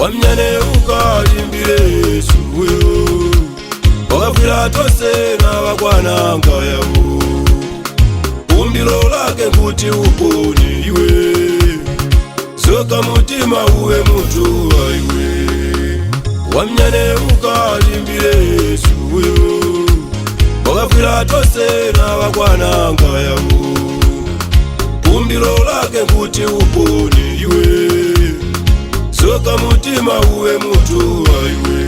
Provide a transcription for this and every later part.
wamnyane ukalimbile Yesu uyo wakafira tose na wakwana ngayawo umbilo lake kuti upone iwe soka mutima uwe mutu wa iwe wamnyane ukalimbile Yesu uyo wakafira tose na wakwana ngayawo umbilo lake kuti upone iwe soka mutima uwe mutu wa iwe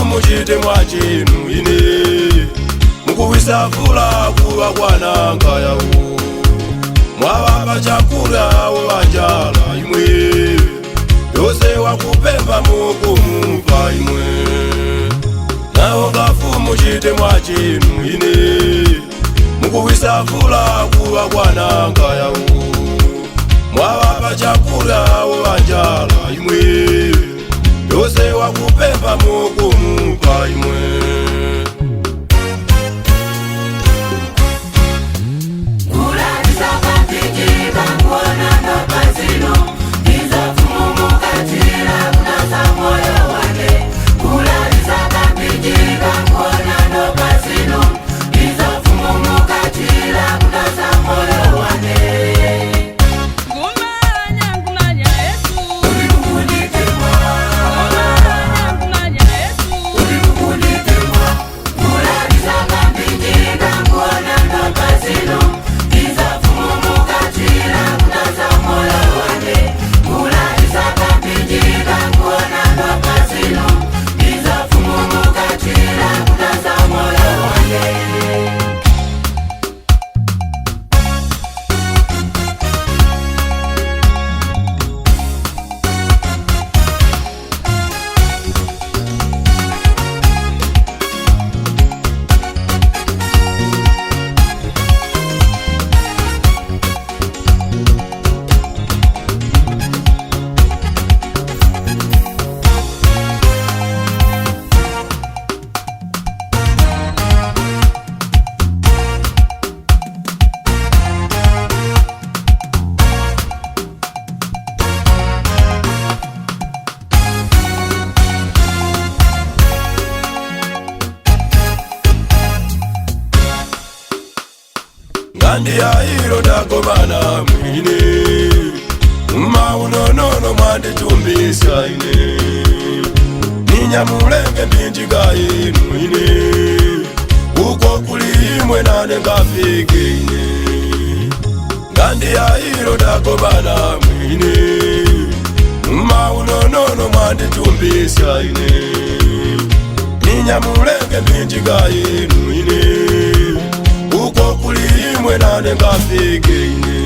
muchite mwachinu ine mukuwisa fula kuwa kwana ngayawo mwawapa chakula wanjala imwe yose wakupemba mukumupa imwe nawo ngafu muchite mwachinu ine mukuwisa fula kuwa kwana ngayawo mwawapa chakula wanjala imwe yose wakupemba mukumupa imwe Ngandi ya hiro dagomana mwine Maunonono mwande chumbisa ine Ninya mulenge mbinjiga inu ine Uko kulimwe nane ngafike ine Ngandi ya hiro dagomana mwine Maunonono mwande chumbisa ine Ninya mulenge mbinjiga inu ine Uko kulimwe nane ngafike ine